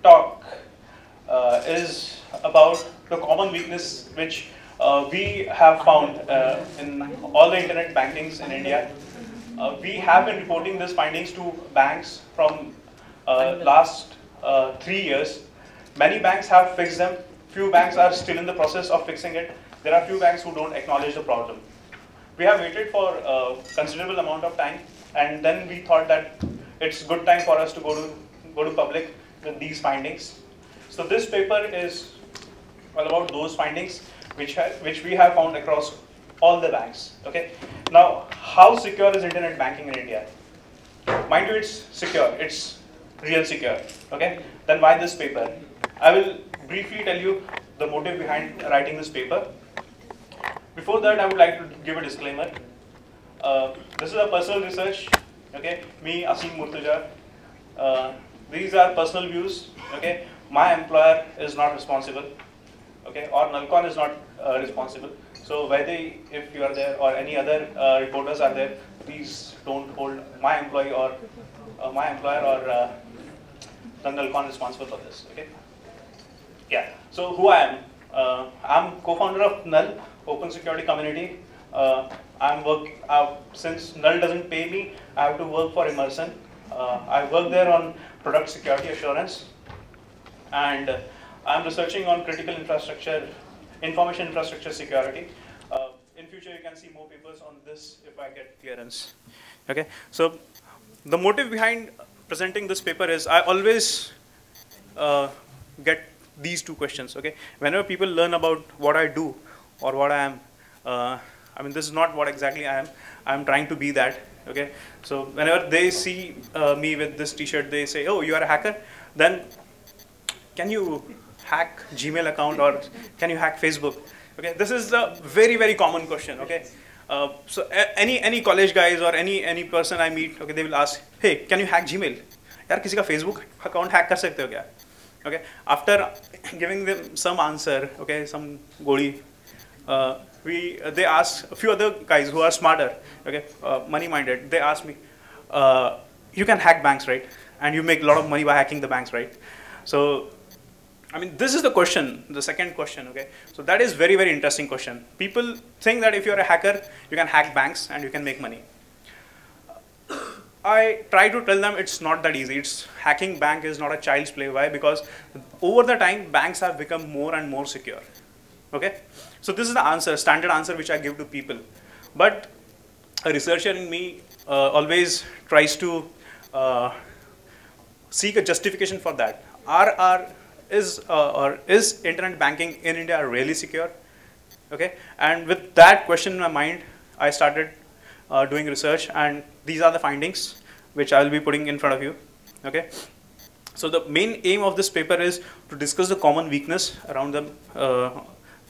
talk is about the common weakness which we have found in all the internet bankings in India. We have been reporting these findings to banks from last 3 years. Many banks have fixed them. Few banks are still in the process of fixing it. There are few banks who don't acknowledge the problem. We have waited for a considerable amount of time, and then we thought that it's good time for us to go to public with these findings. So this paper is all about those findings which we have found across all the banks. Okay. Now, how secure is internet banking in India? Mind you, it's secure. It's real secure. Okay. Then why this paper? I will briefly tell you the motive behind writing this paper. Before that, I would like to give a disclaimer. This is a personal research. Okay. Me, Asim Murtuja. These are personal views. Okay. My employer is not responsible. Okay. Or Nalcon is not responsible. So whether if you are there or any other reporters are there, please don't hold my employee or my employer or the Nalcon responsible for this. Okay. Yeah. So who I am? I'm co-founder of Null Open Security Community. Since Null doesn't pay me, I have to work for Immersion. I work there on product security assurance, and I'm researching on critical infrastructure, information infrastructure security. In future, you can see more papers on this if I get clearance. Okay. So the motive behind presenting this paper is I always get these two questions. Okay. Whenever people learn about what I do or what I am, I mean, this is not what exactly I am. I'm trying to be that. Okay. So whenever they see me with this T-shirt, they say, "Oh, you are a hacker." Then can you hack Gmail account or can you hack Facebook? Okay, this is a very common question. Okay, so any college guys or any person I meet, okay, they will ask, hey, can you hack Gmail? यार किसी का Facebook account hack कर सकते हो क्या? Okay, after giving them some answer, okay, some godi, they ask a few other guys who are smarter, okay, money-minded. They ask me, you can hack banks, right? And you make a lot of money by hacking the banks, right? So I mean, this is the question, the second question, okay? So that is very interesting question. People think that if you're a hacker, you can hack banks and you can make money. I try to tell them it's not that easy. Hacking bank is not a child's play. Why? Because over the time, banks have become more and more secure, okay? So this is the answer, standard answer which I give to people. But a researcher in me always tries to seek a justification for that. Is internet banking in India really secure? Okay, and with that question in my mind, I started doing research, and these are the findings which I will be putting in front of you. Okay, so the main aim of this paper is to discuss the common weakness around them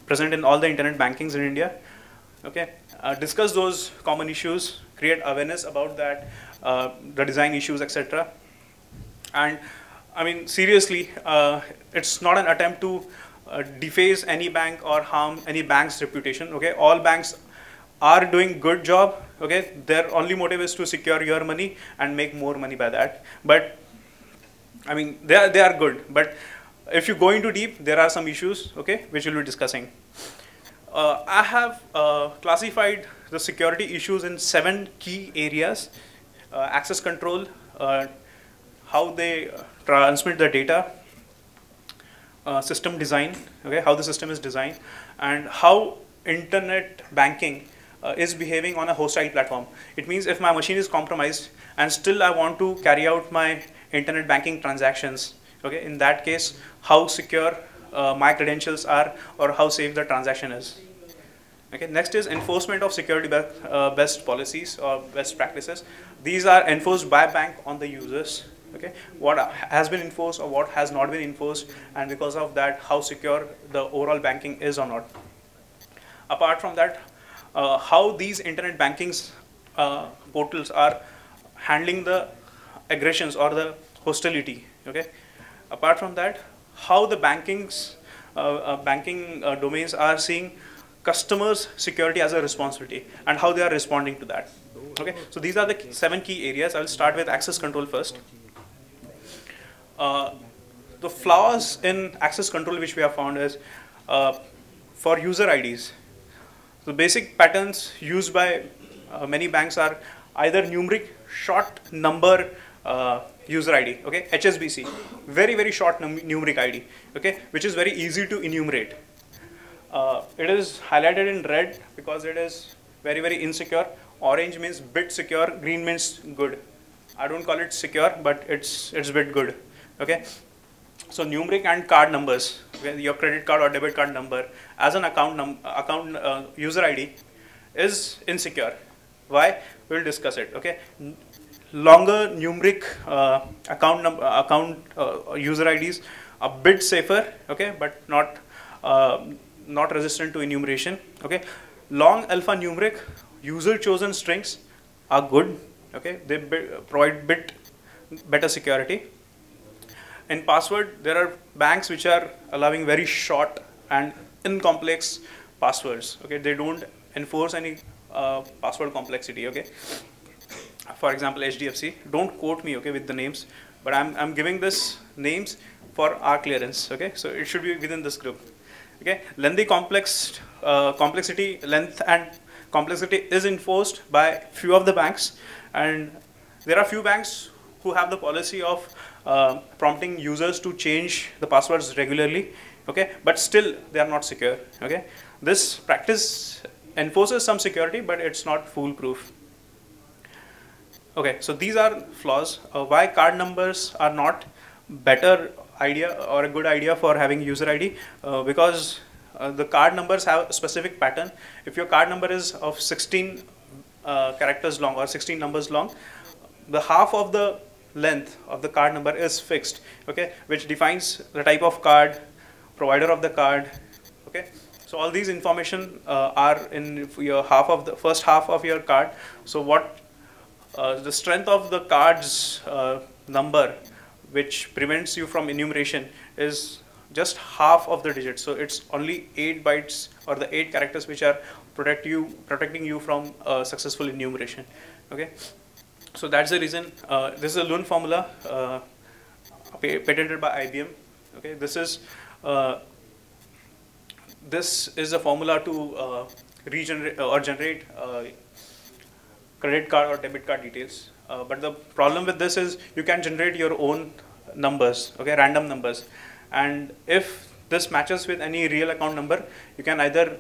present in all the internet bankings in India. Okay, discuss those common issues, create awareness about that, the design issues, etc. And I mean, seriously, it's not an attempt to deface any bank or harm any bank's reputation. Okay, all banks are doing good job. Okay, their only motive is to secure your money and make more money by that. But I mean, they are good. But if you go into deep, there are some issues. Okay, which we'll be discussing. I have classified the security issues in 7 key areas: access control, how they transmit the data, system design, okay, how the system is designed, and how internet banking is behaving on a hostile platform. It means if my machine is compromised and still I want to carry out my internet banking transactions, okay, in that case, how secure my credentials are or how safe the transaction is. Okay, next is enforcement of security best policies or best practices. These are enforced by bank on the users. Okay, what has been enforced or what has not been enforced, and because of that, how secure the overall banking is or not. Apart from that, how these internet bankings portals are handling the aggressions or the hostility. Okay. Apart from that, how the banking domains are seeing customers' security as a responsibility and how they are responding to that. Okay. So these are the 7 key areas. I will start with access control first. the flaws in access control which we have found is for user IDs. The basic patterns used by many banks are either numeric short number user ID, okay, HSBC, very short numeric ID, okay, which is very easy to enumerate. It is highlighted in red because it is very insecure. Orange means bit secure, green means good. I don't call it secure, but it's bit good, okay. So numeric and card numbers, okay, your credit card or debit card number as an account user ID is insecure. Why? We'll discuss it, okay. Longer numeric account user IDs are a bit safer, okay, but not resistant to enumeration, okay. Long alphanumeric user chosen strings are good, okay, they provide better security. In password, there are banks which are allowing very short and incomplex passwords, okay, they don't enforce any password complexity, okay. For example, HDFC, don't quote me, okay, with the names, but I'm giving this names for our clearance, okay, so it should be within this group, okay. Length and complexity is enforced by few of the banks, and there are few banks who have the policy of prompting users to change the passwords regularly, okay, but still they are not secure, okay. This practice enforces some security, but it's not foolproof. Okay, so these are flaws. Why card numbers are not better idea or a good idea for having user ID? Because the card numbers have a specific pattern. If your card number is of 16 characters long or 16 numbers long, the half of the length of the card number is fixed, okay, which defines the type of card, provider of the card, okay. So all these information are in your first half of your card. So what the strength of the card's number, which prevents you from enumeration, is just half of the digit. So it's only 8 bytes or the 8 characters which are protecting you from successful enumeration. Okay. So that's the reason. This is a Lund formula patented by IBM. Okay. This is a formula to regenerate or generate credit card or debit card details. But the problem with this is you can generate your own numbers, okay, random numbers. And if this matches with any real account number, you can either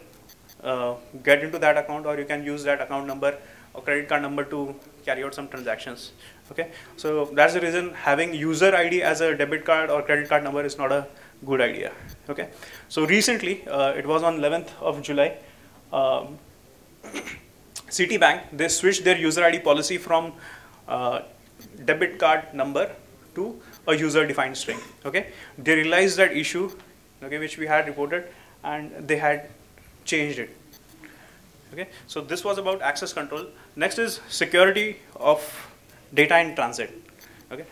get into that account, or you can use that account number or credit card number to carry out some transactions. Okay, so that's the reason having user ID as a debit card or credit card number is not a good idea. Okay, so recently, it was on 11th of July, Citibank, they switched their user ID policy from debit card number to a user defined string. Okay, they realized that issue, okay, which we had reported, and they had changed it. Okay, so this was about access control. Next is security of data in transit. Okay,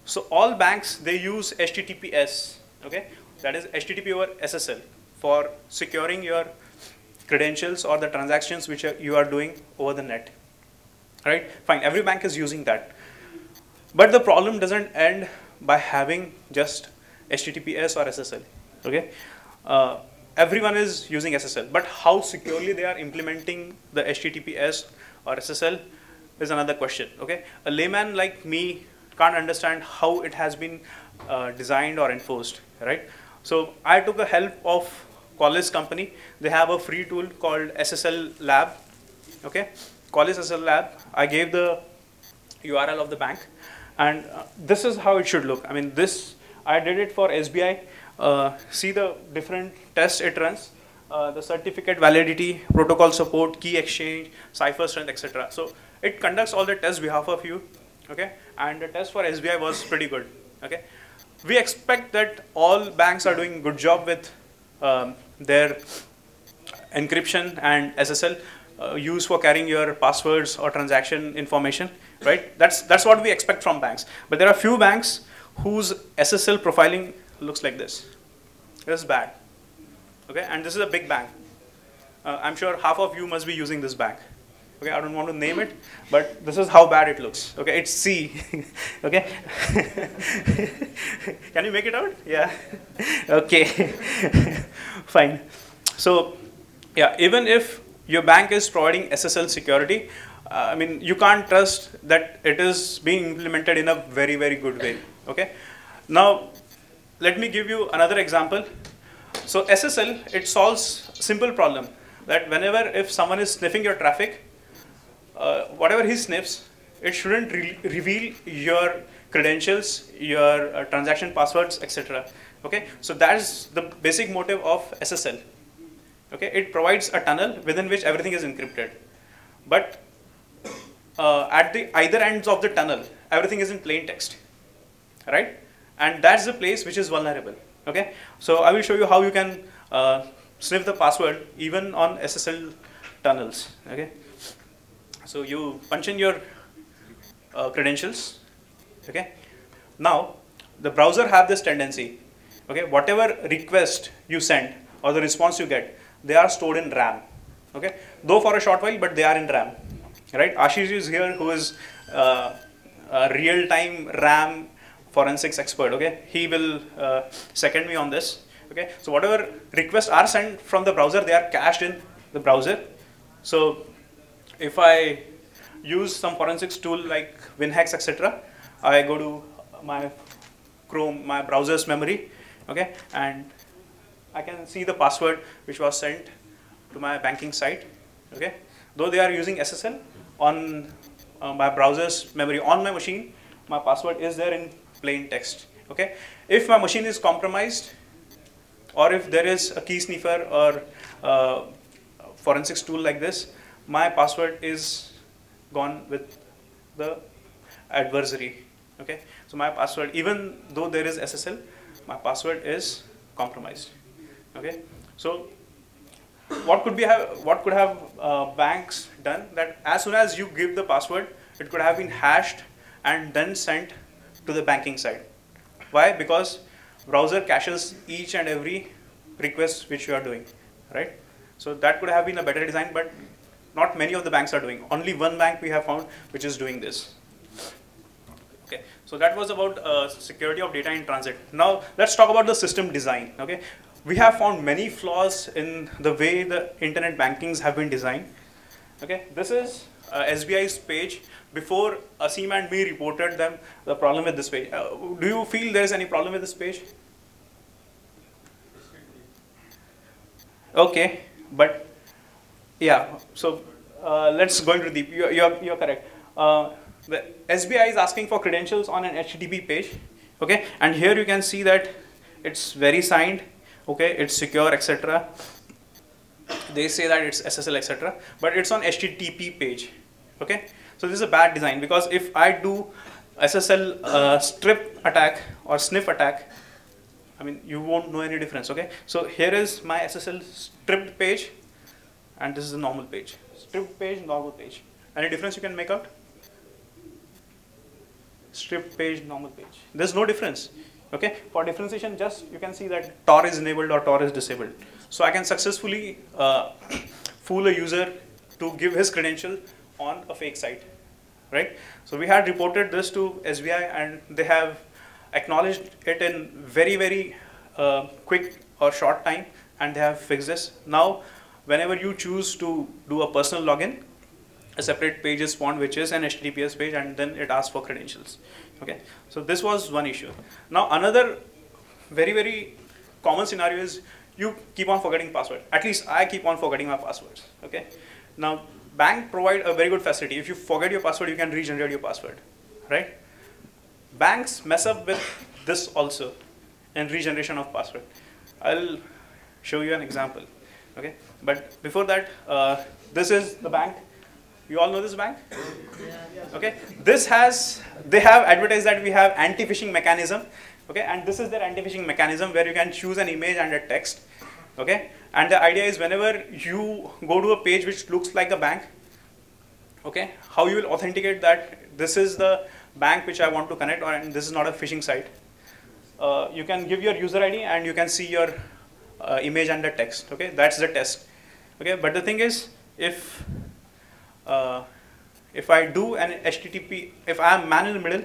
so all banks, they use HTTPS. Okay, that is HTTP over SSL for securing your credentials or the transactions which you are doing over the net. Right? Fine, every bank is using that. But the problem doesn't end by having just HTTPS or SSL. Okay, everyone is using SSL, but how securely they are implementing the HTTPS or SSL is another question. Okay, a layman like me can't understand how it has been designed or enforced. Right? So I took a help of Qualys company. They have a free tool called SSL Lab. Okay, Qualys SSL Lab. I gave the URL of the bank, and this is how it should look. I mean, I did it for SBI. See the different tests it runs, the certificate validity, protocol support, key exchange, cipher strength, etc. So it conducts all the tests on behalf of you. Okay, and the test for SBI was pretty good. Okay, we expect that all banks are doing a good job with their encryption and SSL used for carrying your passwords or transaction information, right? That's what we expect from banks. But there are few banks whose SSL profiling looks like this. This is bad. Okay, and this is a big bank. I'm sure half of you must be using this bank. Okay, I don't want to name it, but this is how bad it looks. Okay, it's C. Okay, can you make it out? Yeah. Okay, fine. So, yeah, even if your bank is providing SSL security, I mean, you can't trust that it is being implemented in a very, very good way. Okay. Now, let me give you another example. So SSL, it solves a simple problem that whenever if someone is sniffing your traffic, whatever he sniffs, it shouldn't reveal your credentials, your transaction passwords, etc. Okay, so that is the basic motive of SSL. Okay, it provides a tunnel within which everything is encrypted, but at the either ends of the tunnel, everything is in plain text, right? And that's the place which is vulnerable. Okay, so I will show you how you can sniff the password even on SSL tunnels. Okay, so you punch in your credentials. Okay, now the browser have this tendency. Okay, whatever request you send or the response you get, they are stored in RAM. Okay, though for a short while, but they are in RAM. Right? Ashish is here, who is a real-time RAM forensics expert. Okay, he will second me on this. Okay, so whatever requests are sent from the browser, they are cached in the browser. So if I use some forensics tool like WinHex, etc., I go to my Chrome, my browser's memory. Okay, and I can see the password which was sent to my banking site. Okay, though they are using SSL on my browser's memory on my machine, my password is there in plain text. Okay, if my machine is compromised, or if there is a key sniffer or forensics tool like this, my password is gone with the adversary. Okay, so my password, even though there is SSL, my password is compromised. Okay, so what could have banks done that as soon as you give the password, it could have been hashed and then sent to the banking side. Why? Because browser caches each and every request which you are doing, right? So that could have been a better design, but not many of the banks are doing. Only one bank we have found which is doing this. Okay, so that was about security of data in transit. Now let's talk about the system design. Okay, we have found many flaws in the way the internet bankings have been designed. Okay, this is SBI's page before Asim and me reported them the problem with this page. Do you feel there is any problem with this page? Okay, but yeah. So let's go into deep. You're correct. The SBI is asking for credentials on an HTTP page. Okay, and here you can see that it's very signed. Okay, it's secure, etc. They say that it's SSL, etc. But it's on HTTP page. Okay, so this is a bad design, because if I do SSL strip attack or sniff attack, I mean, you won't know any difference. Okay, so here is my SSL stripped page, and this is the normal page. Stripped page, normal page. Any difference you can make out? Stripped page, normal page. There's no difference. Okay, for differentiation, just you can see that Tor is enabled or Tor is disabled. So I can successfully fool a user to give his credential on a fake site, right? So we had reported this to SBI, and they have acknowledged it in very, very quick or short time, and they have fixed this. Now, whenever you choose to do a personal login, a separate page is spawned, which is an HTTPS page, and then it asks for credentials. Okay, so this was one issue. Now another very, very common scenario is you keep on forgetting password. At least I keep on forgetting my passwords. Okay, now bank provide a very good facility. If you forget your password, you can regenerate your password, right? Banks mess up with this also in regeneration of password. I'll show you an example. Okay, but before that, this is the bank. You all know this bank? Okay, they have advertised that we have anti-phishing mechanism. Okay, and this is their anti-phishing mechanism, where you can choose an image and a text. Okay, and the idea is whenever you go to a page which looks like a bank, okay, how you will authenticate that this is the bank which I want to connect, or and this is not a phishing site. You can give your user ID and you can see your image and the text. Okay, that's the test. Okay, but the thing is, if if I do an HTTP, if I am man in the middle,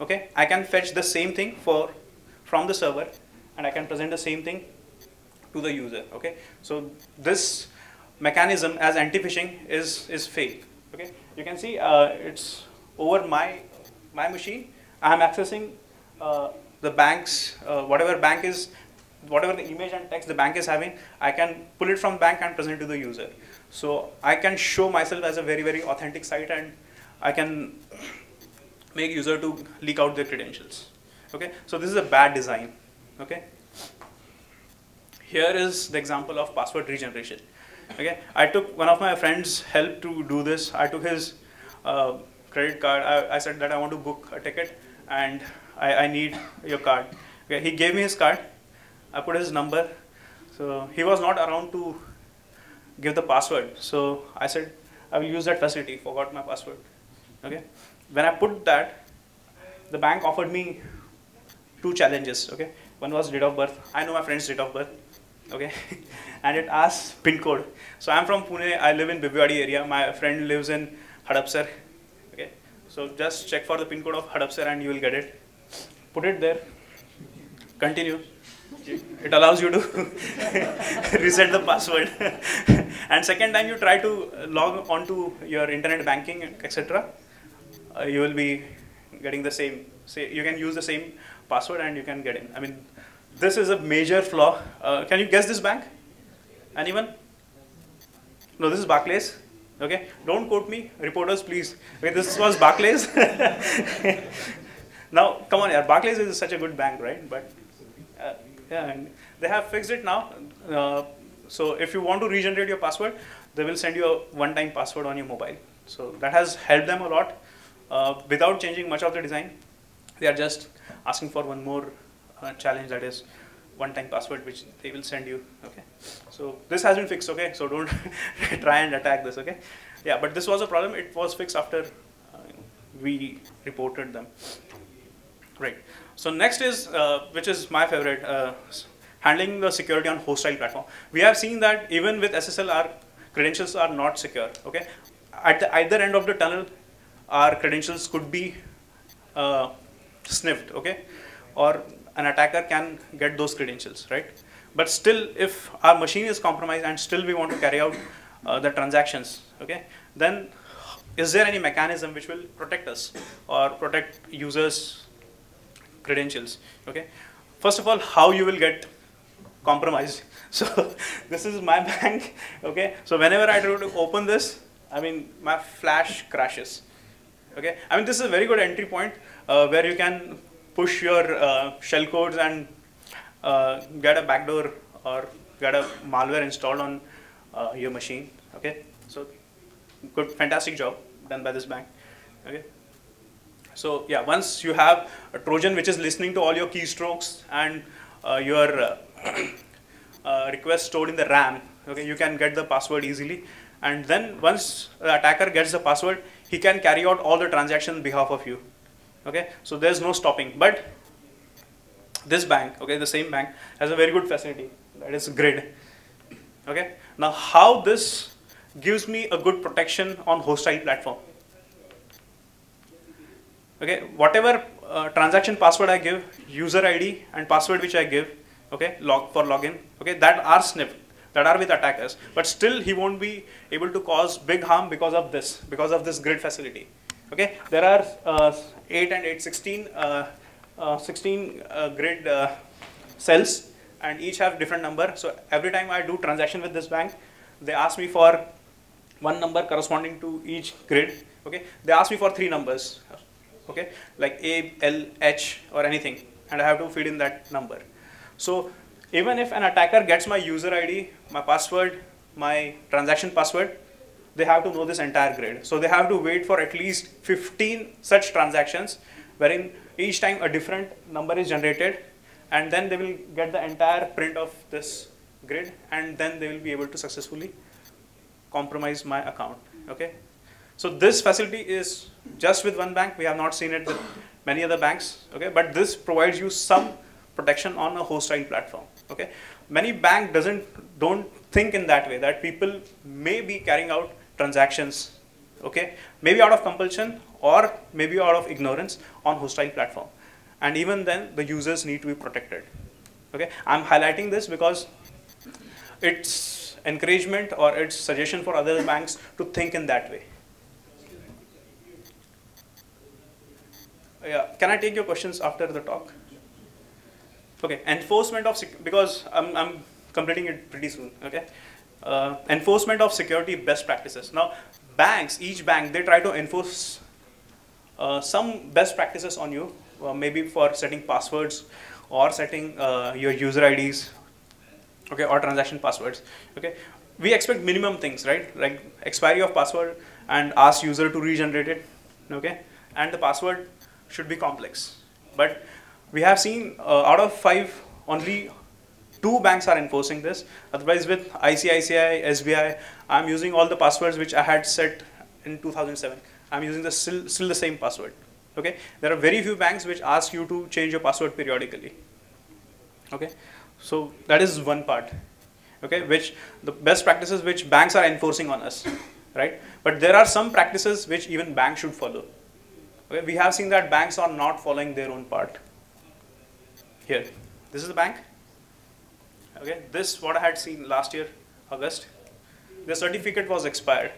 okay, I can fetch the same thing from the server, and I can present the same thing to the user. Okay, so this mechanism as anti-phishing is fake. Okay, you can see it's over my machine. I am accessing the bank's whatever the image and text the bank is having. I can pull it from bank and present it to the user. So I can show myself as a very, very authentic site, and I can make user to leak out their credentials. Okay, so this is a bad design. Okay, here is the example of password regeneration. Okay, I took one of my friends' help to do this. I took his credit card. I said that I want to book a ticket, and I need your card. Okay, he gave me his card. I put his number. So he was not around to give the password. So I said, I will use that facility, forgot my password. Okay. When I put that, the bank offered me 2 challenges. Okay. One was date of birth. I know my friend's date of birth. Okay. And it asks PIN code. So I'm from Pune. I live in Bibwewadi area. My friend lives in Hadapsar. Okay. So just check for the PIN code of Hadapsar and you will get it. Put it there. Continue. It allows you to reset the password. And second time you try to log onto your internet banking, etc., you will be getting the same. You can use the same password and you can get in. I mean, this is a major flaw. Can you guess this bank? Anyone? No, this is Barclays. Okay, don't quote me, reporters, please. Okay, this was Barclays. Now, come on, yeah, Barclays is such a good bank, right? But yeah, and they have fixed it now. So if you want to regenerate your password, they will send you a one-time password on your mobile. So that has helped them a lot without changing much of the design. They are just asking for one more challenge, that is one-time password, which they will send you. Okay. So this has been fixed. Okay. So don't try and attack this. Okay. Yeah, but this was a problem. It was fixed after we reported them. Right. So next is, which is my favorite, handling the security on hostile platform. We have seen that even with SSL, our credentials are not secure. Okay, at the either end of the tunnel, our credentials could be sniffed. Okay, or an attacker can get those credentials, right? But still, if our machine is compromised and still we want to carry out the transactions, okay, then is there any mechanism which will protect us or protect users' credentials? Okay, first of all, how you will get compromised. So this is my bank. Okay, so whenever I try to open this, I mean, my flash crashes. Okay, I mean, this is a very good entry point where you can push your shellcodes and get a backdoor or get a malware installed on your machine. Okay, so good, fantastic job done by this bank. Okay. So yeah, once you have a Trojan which is listening to all your keystrokes and your request stored in the RAM, okay, you can get the password easily. And then once the attacker gets the password, he can carry out all the transactions on behalf of you. Okay, so there's no stopping. But this bank, okay, the same bank, has a very good facility, that is Grid. Okay, now how this gives me a good protection on hostile platform. Okay, whatever transaction password I give, user ID and password which I give, okay, for login, okay, that are sniffed, that are with attackers, but still he won't be able to cause big harm because of this Grid facility. Okay, there are 8 and 8, 16 Grid cells, and each have different number. So every time I do transaction with this bank, they ask me for one number corresponding to each grid. Okay, they ask me for 3 numbers. Okay, like A, L, H or anything, and I have to feed in that number. So even if an attacker gets my user ID, my password, my transaction password, they have to know this entire grid. So they have to wait for at least 15 such transactions, wherein each time a different number is generated, and then they will get the entire print of this grid, and then they will be able to successfully compromise my account. Okay. So this facility is just with one bank. We have not seen it with many other banks. Okay, but this provides you some protection on a hostile platform. Okay, many banks don't think in that way, that people may be carrying out transactions okay, maybe out of compulsion or maybe out of ignorance on hostile platform. And even then, the users need to be protected. Okay, I'm highlighting this because it's encouragement or it's suggestion for other banks to think in that way. Yeah, can I take your questions after the talk? Okay, enforcement of, because I'm completing it pretty soon, okay? Enforcement of security best practices. Now, banks, each bank, they try to enforce some best practices on you, maybe for setting passwords or setting your user IDs, okay, or transaction passwords, okay? We expect minimum things, right? Like expiry of password and ask user to regenerate it, okay? And the password should be complex. But we have seen out of 5, only 2 banks are enforcing this. Otherwise, with ICICI, SBI, I'm using all the passwords which I had set in 2007. I'm using still the same password. Okay, there are very few banks which ask you to change your password periodically. Okay, so that is one part. Okay, which the best practices which banks are enforcing on us, right? But there are some practices which even banks should follow. Okay, we have seen that banks are not following their own part. Here, this is the bank. Okay, this what I had seen last year, August. The certificate was expired.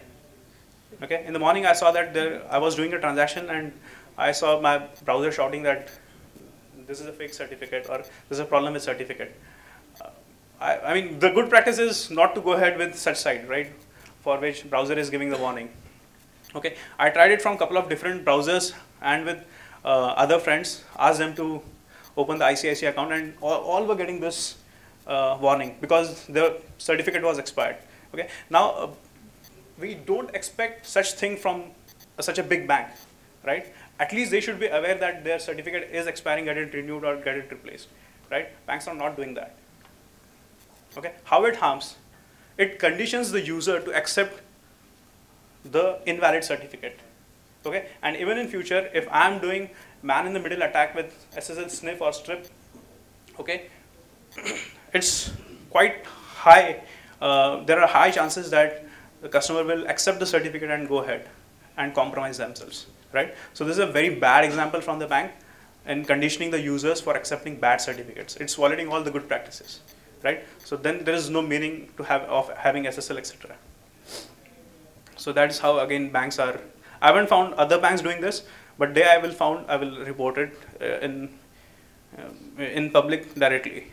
Okay, in the morning I saw that I was doing a transaction and I saw my browser shouting that this is a fake certificate or there's a problem with certificate. I mean, the good practice is not to go ahead with such site, right? For which browser is giving the warning. Okay, I tried it from a couple of different browsers and with other friends, asked them to open the ICICI account, and all were getting this warning because the certificate was expired. Okay, now we don't expect such thing from such a big bank, right? At least they should be aware that their certificate is expiring, get it renewed or get it replaced, right? Banks are not doing that. Okay, how it harms? It conditions the user to accept the invalid certificate. Okay, and even in future, if I'm doing man-in-the-middle attack with SSL sniff or strip, okay, it's quite high. There are high chances that the customer will accept the certificate and go ahead and compromise themselves, right? So this is a very bad example from the bank in conditioning the users for accepting bad certificates. It's violating all the good practices, right? So then there is no meaning to having SSL, etc. So that is how again banks are. I haven't found other banks doing this, but I will report it in public directly.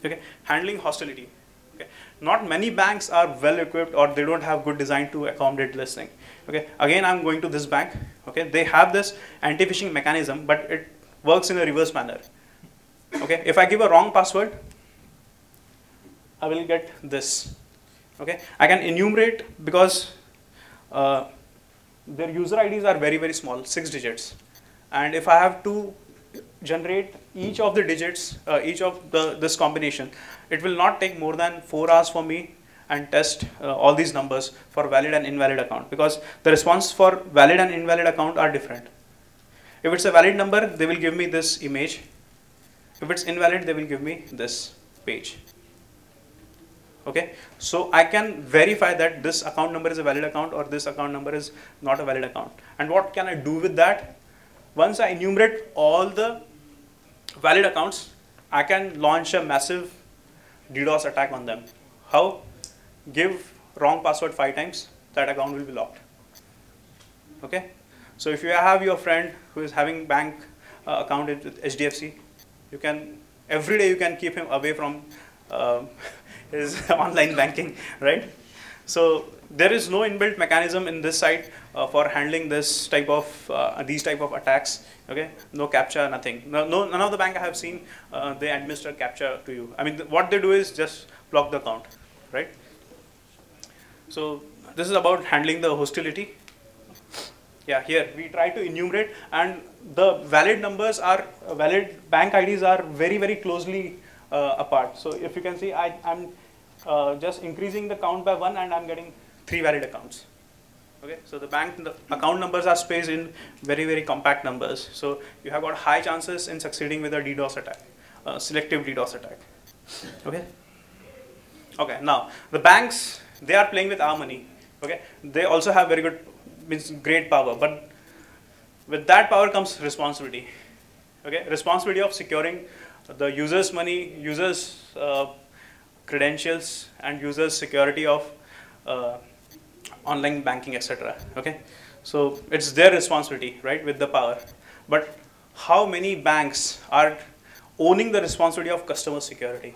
Okay, handling hostility. Okay, not many banks are well equipped or they don't have good design to accommodate this thing. Okay, again I'm going to this bank. Okay, they have this anti-phishing mechanism, but it works in a reverse manner. Okay, if I give a wrong password, I will get this. Okay, I can enumerate because their user IDs are very, very small, 6 digits. And if I have to generate each of the digits, this combination, it will not take more than 4 hours for me and test all these numbers for valid and invalid account, because the response for valid and invalid account are different. If it's a valid number, they will give me this image. If it's invalid, they will give me this page. Okay, so I can verify that this account number is a valid account or this account number is not a valid account. And what can I do with that? Once I enumerate all the valid accounts, I can launch a massive DDoS attack on them. How? Give wrong password 5 times, that account will be locked. Okay, so if you have your friend who is having bank account with HDFC, you can, every day you can keep him away from his online banking, right? So there is no inbuilt mechanism in this site for handling this type of these type of attacks. Okay, no CAPTCHA, nothing. None of the bank I have seen they administer CAPTCHA to you. I mean, what they do is just block the account, right? So this is about handling the hostility. Yeah, here we try to enumerate, and the valid numbers are valid bank IDs are very, very closely apart. So if you can see, I'm just increasing the count by 1 and I'm getting 3 valid accounts. Okay, so the account numbers are spaced in very, very compact numbers. So you have got high chances in succeeding with a DDoS attack, selective DDoS attack. Okay. Okay, now the banks, they are playing with our money. Okay, they also have very good means great power, but with that power comes responsibility. Okay, responsibility of securing the user's money, user's credentials, and user's security of online banking, etc. Okay, so it's their responsibility, right, with the power. But how many banks are owning the responsibility of customer security?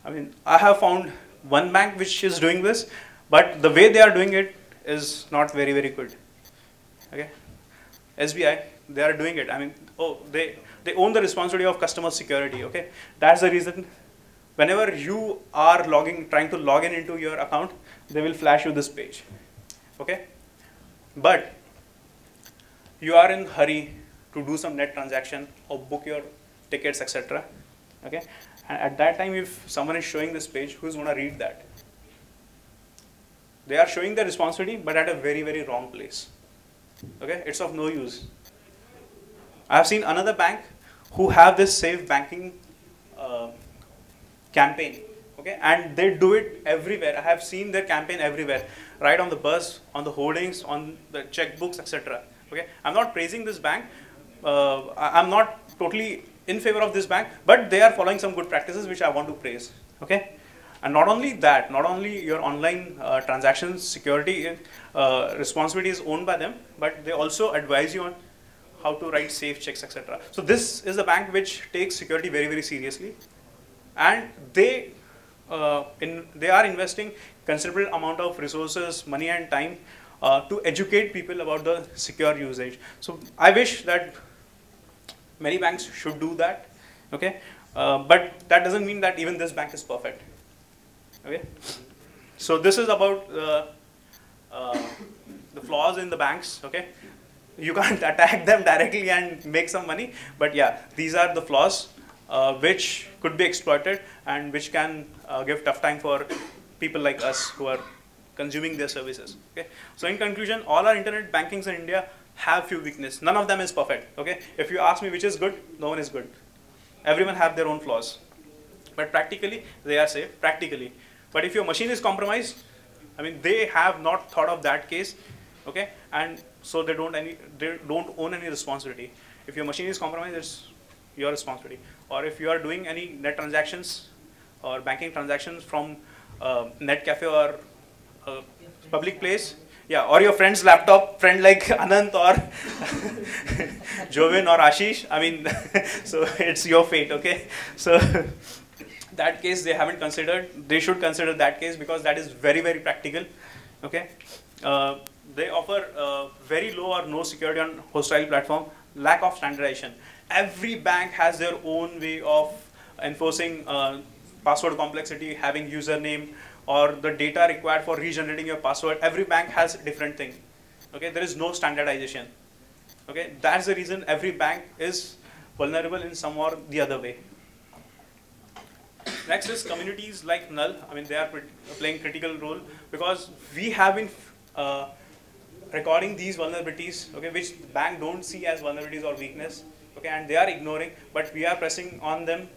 I mean, I have found one bank which is doing this, but the way they are doing it is not very, very good. Okay, SBI, they are doing it. I mean, they own the responsibility of customer security. Okay, that's the reason. Whenever you are trying to log in into your account, they will flash you this page. Okay, but you are in hurry to do some net transaction or book your tickets, etc. Okay, and at that time, if someone is showing this page, who's going to read that? They are showing the responsibility, but at a very, very wrong place. Okay, it's of no use. I have seen another bank who have this safe banking campaign. Okay, and they do it everywhere. I have seen their campaign everywhere, right on the bus, on the hoardings, on the checkbooks, etc. Okay, I'm not praising this bank. I'm not totally in favor of this bank, but they are following some good practices which I want to praise. Okay, and not only that, not only your online transactions security responsibility is owned by them, but they also advise you on how to write safe checks, etc. So this is a bank which takes security very, very seriously, and they are investing considerable amount of resources, money, and time to educate people about the secure usage. So I wish that many banks should do that. Okay, but that doesn't mean that even this bank is perfect. Okay, so this is about the flaws in the banks. Okay, you can't attack them directly and make some money, but yeah, these are the flaws which could be exploited and which can give tough time for people like us who are consuming their services. Okay, so in conclusion, all our internet bankings in India have few weaknesses. None of them is perfect. Okay, if you ask me which is good, no one is good. Everyone have their own flaws, but practically they are safe. Practically, but if your machine is compromised, I mean, they have not thought of that case. Okay, and so they don't own any responsibility. If your machine is compromised, it's your responsibility. Or if you are doing any net transactions or banking transactions from net cafe or public place, yeah, or your friend's laptop, friend like Anant or Jovin or Ashish, I mean, so it's your fate. Okay, so that case they haven't considered. They should consider that case because that is very, very practical. Okay, they offer very low or no security on hostile platform, lack of standardization. Every bank has their own way of enforcing password complexity, having username, or the data required for regenerating your password. Every bank has a different thing. Okay, there is no standardization. Okay, that's the reason every bank is vulnerable in some or the other way. Next is communities like Null. I mean, they are playing critical role because we have been recording these vulnerabilities, okay, which the bank don't see as vulnerabilities or weakness, okay, and they are ignoring, but we are pressing on them,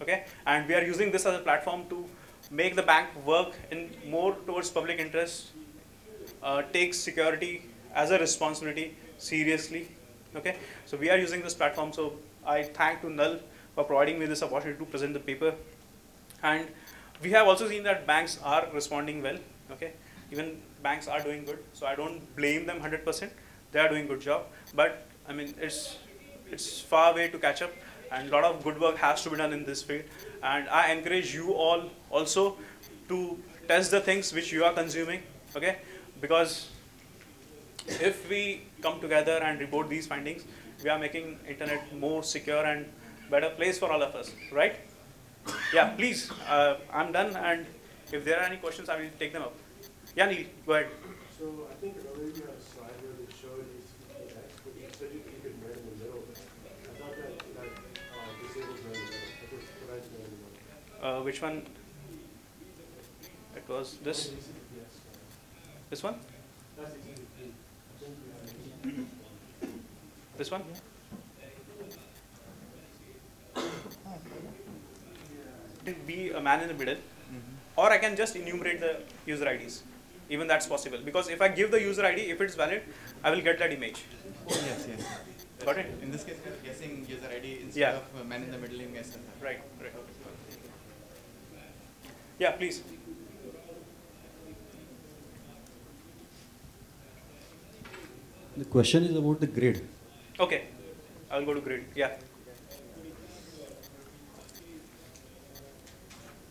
okay, and we are using this as a platform to make the bank work in more towards public interest, take security as a responsibility seriously, okay. So we are using this platform. So I thank to Null for providing me this opportunity to present the paper, and we have also seen that banks are responding well, okay. Even banks are doing good, so I don't blame them 100%. They are doing good job, but I mean it's far way to catch up, and a lot of good work has to be done in this field. And I encourage you all also to test the things which you are consuming, okay? Because if we come together and report these findings, we are making internet more secure and better place for all of us, right? Yeah, please, I'm done, and if there are any questions, I will take them up. Yeah, Neil, go ahead. So I think earlier you had a slide where it showed HTTPS, but you said you could red in the middle. I thought that disables red in the middle. I think prevents red in the middle. Which one? It was this? This one? That's HTTP. This one? Be a man in the middle, or I can just enumerate the user IDs. Even that's possible, because if I give the user ID, if it's valid, I will get that image. Oh, yes, yes. Got it? In this case, we are guessing user ID instead Yeah. of man in the middle in SSR. Right, right. Yeah, please. The question is about the grid. Okay, I will go to grid. Yeah.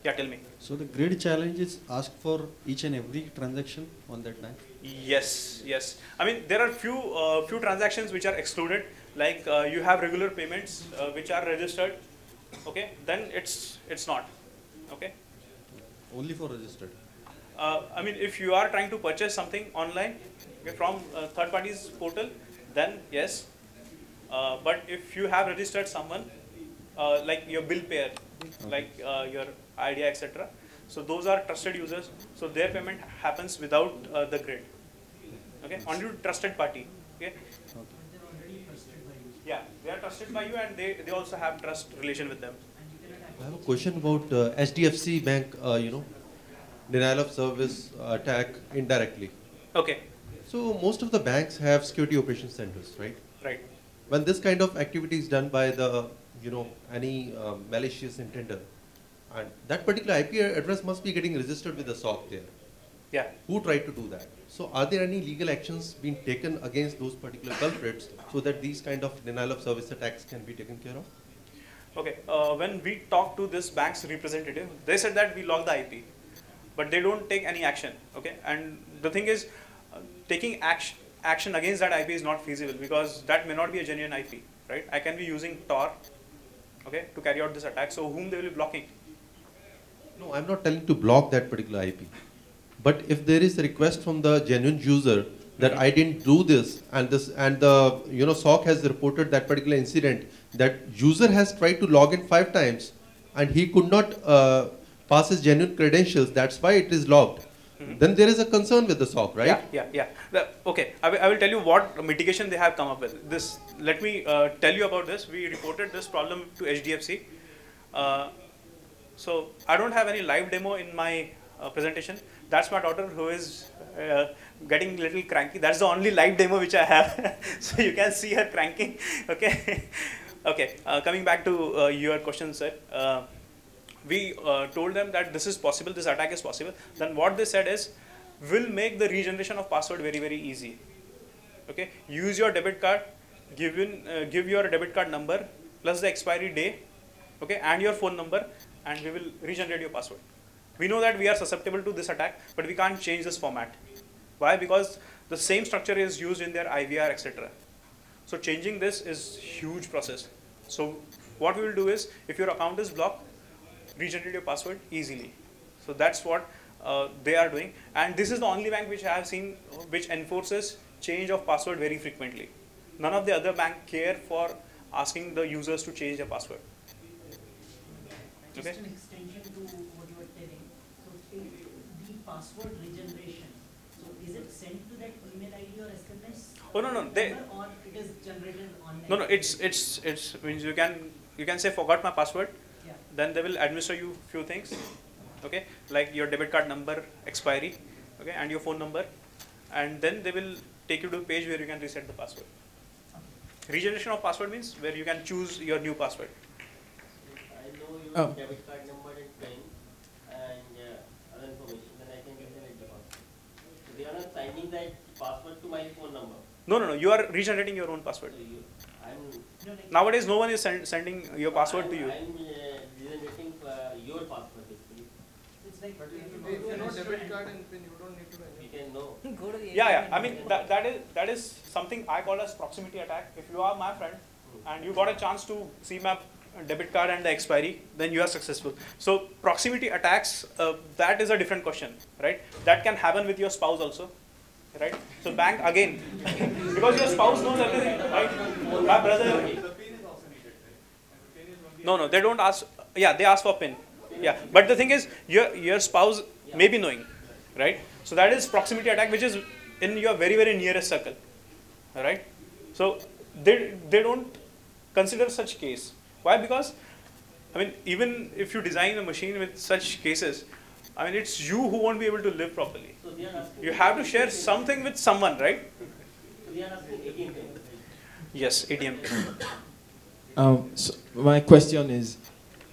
Yeah, tell me. So the grid challenge is asked for each and every transaction on that bank. Yes, yes. I mean, there are few transactions which are excluded. Like you have regular payments which are registered. Okay, then it's not. Okay. Only for registered. I mean, if you are trying to purchase something online, okay, from third party's portal, then yes. But if you have registered someone, like your bill payer, like your idea, etc. So those are trusted users. So their payment happens without the grid. Okay, only to trusted party. Okay. Yeah, they are trusted by you, and they also have trust relation with them. I have a question about HDFC Bank, denial of service attack indirectly. Okay, So most of the banks have security operations centers, right? right. When this kind of activity is done by the, any malicious intender, and that particular IP address must be getting registered with the SOC there. Yeah. Who tried to do that? So are there any legal actions being taken against those particular culprits so that these kind of denial of service attacks can be taken care of? Okay, when we talked to this bank's representative, they said that we log the IP, but they don't take any action. Okay, and the thing is, taking action against that IP is not feasible, because that may not be a genuine IP, right? I can be using Tor, okay, to carry out this attack. So whom they will be blocking? No, I'm not telling to block that particular IP. But if there is a request from the genuine user that I didn't do this, and the SOC has reported that particular incident, that user has tried to log in 5 times and he could not pass his genuine credentials, that's why it is logged. Then there is a concern with the SOC, right? Yeah. Okay, I will tell you what mitigation they have come up with. This, let me tell you about this. We reported this problem to HDFC. So I don't have any live demo in my presentation. That's my daughter who is getting a little cranky. That's the only live demo which I have. So you can see her cranking. Okay. Okay. Coming back to your question, sir. We told them that this is possible, this attack is possible. Then what they said is, we'll make the regeneration of password very, very easy. Okay, use your debit card, give your debit card number plus the expiry day, okay, and your phone number, and we will regenerate your password. We know that we are susceptible to this attack, but we can't change this format. Why? Because the same structure is used in their IVR, etc. So changing this is huge process. So what we will do is, if your account is blocked, regenerate your password easily. So that's what they are doing, and this is the only bank which I have seen which enforces change of password very frequently. None of the other bank care for asking the users to change their password. Just Okay. an extension to what you were telling. So the password regeneration, so is it sent to that email ID or SMS? Oh, no, number, they- or it is generated online? No, it's means you can say forgot my password. Yeah. Then they will administer you few things, okay, like your debit card number, expiry, okay, and your phone number, and then they will take you to a page where you can reset the password. Regeneration of password means where you can choose your new password. I know your debit card number and PIN and other information, then I can regenerate the password. So they are not signing that password to my phone number. No, you are regenerating your own password. So I'm Nowadays, no one is sending your password to you. I'm regenerating your password basically. It's like If you know debit card and PIN, you don't need to know. You can know. go to the Yeah. I mean that is something I call as proximity attack. If you are my friend and you got a chance to see my debit card and the expiry, then you are successful. So proximity attacks, that is a different question, right? That can happen with your spouse also, right? So bank again, because your spouse knows everything, right? My brother. No, they don't ask. Yeah, they ask for PIN. Yeah, but the thing is, your spouse may be knowing, right? So that is proximity attack, which is in your very, very nearest circle, right? So they don't consider such case. Why? Because, I mean, even if you design a machine with such cases, I mean, it's you who won't be able to live properly. So they are asking. You have to share something with someone, right? So they are asking ATM pin. Yes, ATM. So my question is,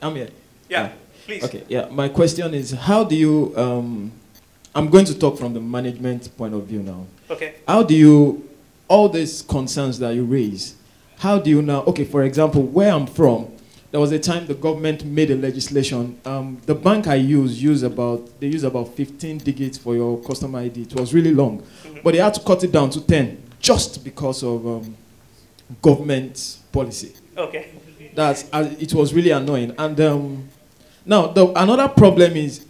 I'm here. Yeah, please. Okay, yeah. My question is, how do you? I'm going to talk from the management point of view now. Okay. How do you, all these concerns that you raise, how do you now? Okay, for example, where I'm from, there was a time the government made a legislation. The bank I use about 15 digits for your customer ID. It was really long, but they had to cut it down to 10 just because of government policy. Okay. It was really annoying. And now another problem is,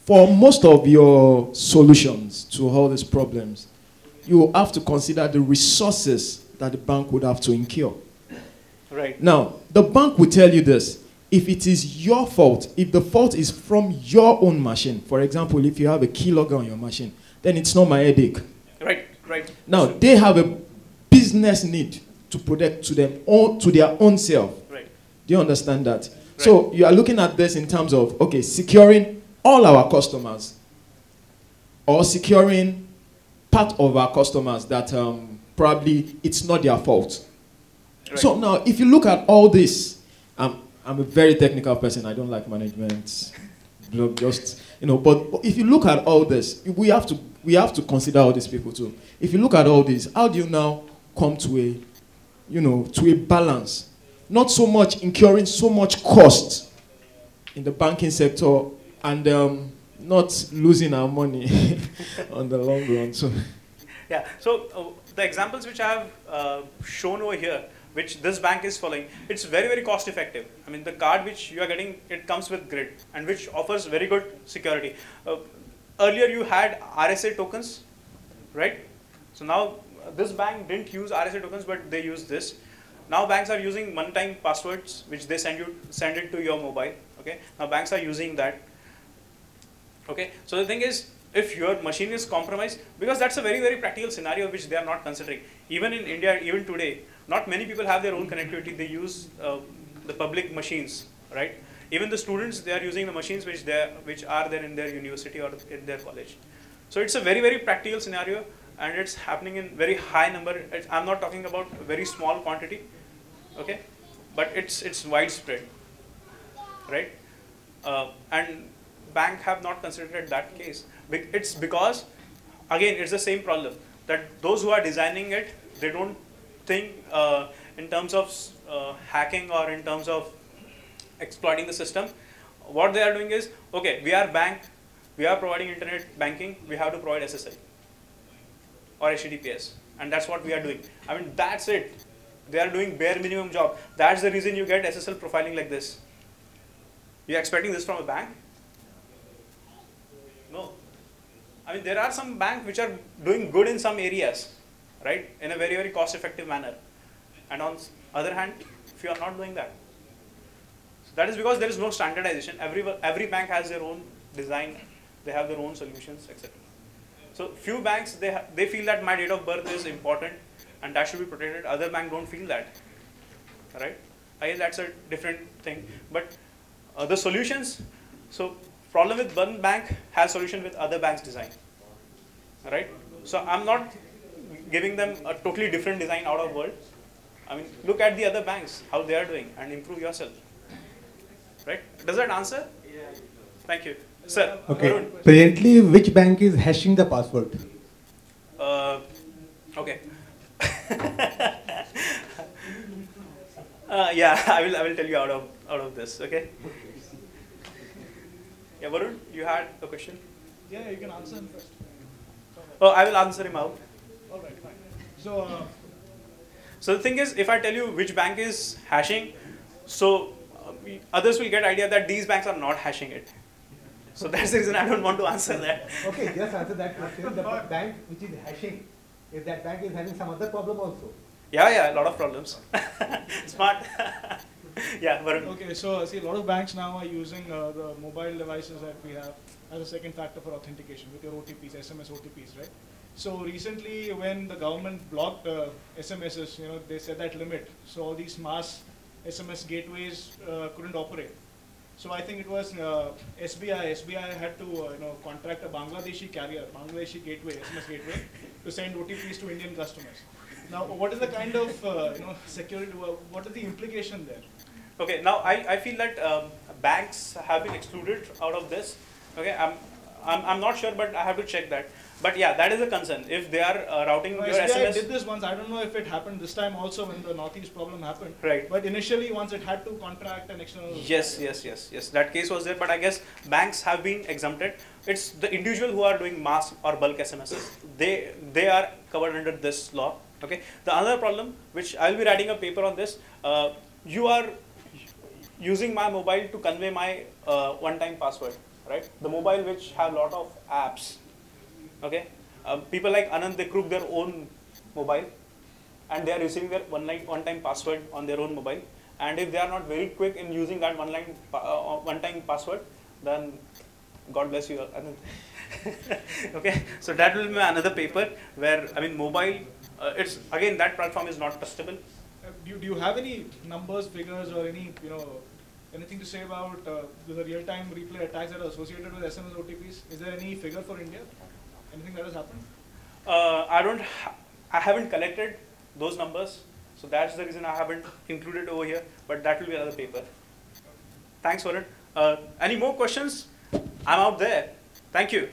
for most of your solutions to all these problems, you have to consider the resources that the bank would have to incur. Right. Now, the bank will tell you this. If it is your fault, if the fault is from your own machine, for example, if you have a keylogger on your machine, then it's not my headache. Right, right. Now, they have a business need to protect to their own self. Right. Do you understand that? Right. So you are looking at this in terms of, okay, securing all our customers, or securing part of our customers that probably it's not their fault. Right. So now, if you look at all this, I'm a very technical person. I don't like management. Just, but if you look at all this, we have to consider all these people too. If you look at all this, how do you now come to a balance? Not so much incurring so much cost in the banking sector and not losing our money on the long run. So, yeah. So the examples which I have shown over here, which this bank is following, it's very, very cost effective. I mean, the card which you are getting, it comes with grid and which offers very good security. Earlier you had RSA tokens, right? So now this bank didn't use RSA tokens, but they use this. Now banks are using one-time passwords, which they send it to your mobile. Okay. Now banks are using that. Okay. So the thing is, if your machine is compromised, because that's a very, very practical scenario which they are not considering. Even in India, even today, not many people have their own connectivity. They use the public machines, right? Even the students, they are using the machines which are there in their university or in their college. So it's a very, very practical scenario, and it's happening in very high number. I'm not talking about a very small quantity, okay? But it's widespread, right? And bank have not considered that case. It's because, again, it's the same problem that those who are designing it, they don't think in terms of hacking or in terms of exploiting the system. What they are doing is, okay, we are bank, we are providing internet banking, we have to provide SSL or HTTPS, and that's what we are doing. I mean, that's it. They are doing bare minimum job. That's the reason you get SSL profiling like this. You're expecting this from a bank? No. I mean, there are some banks which are doing good in some areas, right, in a very, very cost-effective manner. And on the other hand, if you are not doing that. So that is because there is no standardization. Every bank has their own design, they have their own solutions, etc. So few banks, they feel that my date of birth is important and that should be protected. Other banks don't feel that, right? I guess that's a different thing. But the solutions, so problem with one bank has solution with other banks' design, right? So I'm not giving them a totally different design out of world. I mean, look at the other banks, how they are doing, and improve yourself, right? Does that answer? Yeah. Thank you. Sir. Okay. Presently, which bank is hashing the password? Okay. Yeah, I will tell you out of this. Okay. Yeah, Varun, you had a question? Yeah, you can answer him first. Oh, I will answer him out. All right, fine. So the thing is, if I tell you which bank is hashing, so others will get idea that these banks are not hashing it. So that's the reason I don't want to answer that. Okay, just answer that question. The bank which is hashing, if that bank is having some other problem also? Yeah, a lot of problems. Smart. Yeah, Varun. Okay, so see, a lot of banks now are using the mobile devices that we have as a second factor for authentication with your OTPs, SMS OTPs, right? So recently, when the government blocked SMSs, they set that limit. So all these mass SMS gateways couldn't operate. So I think it was SBI. SBI had to contract a Bangladeshi carrier, Bangladeshi gateway, SMS gateway, to send OTPs to Indian customers. Now, what is the kind of security? What is the implication there? Okay, now I feel that banks have been excluded out of this. Okay, I'm not sure, but I have to check that. But yeah, that is a concern. If they are routing your SBI SMS. did this once. I don't know if it happened this time also when the Northeast problem happened. Right. But initially, once it had to contract an external. Yes. That case was there, but I guess banks have been exempted. It's the individual who are doing mass or bulk SMSs. They are covered under this law. Okay. The other problem, which I'll be writing a paper on this, you are using my mobile to convey my one-time password, right? The mobile which have lot of apps. Okay, people like Anand, they crook their own mobile, and they are receiving their one-time password on their own mobile. And if they are not very quick in using that one-time password, then God bless you, Anand. Okay, so that will be another paper where mobile. It's again, that platform is not trustable. Do you have any numbers, figures, or any anything to say about the real-time replay attacks that are associated with SMS OTPs? Is there any figure for India? Anything that has happened? I haven't collected those numbers, so that's the reason I haven't included over here. But that will be another paper. Thanks for it. Any more questions? I'm out there. Thank you.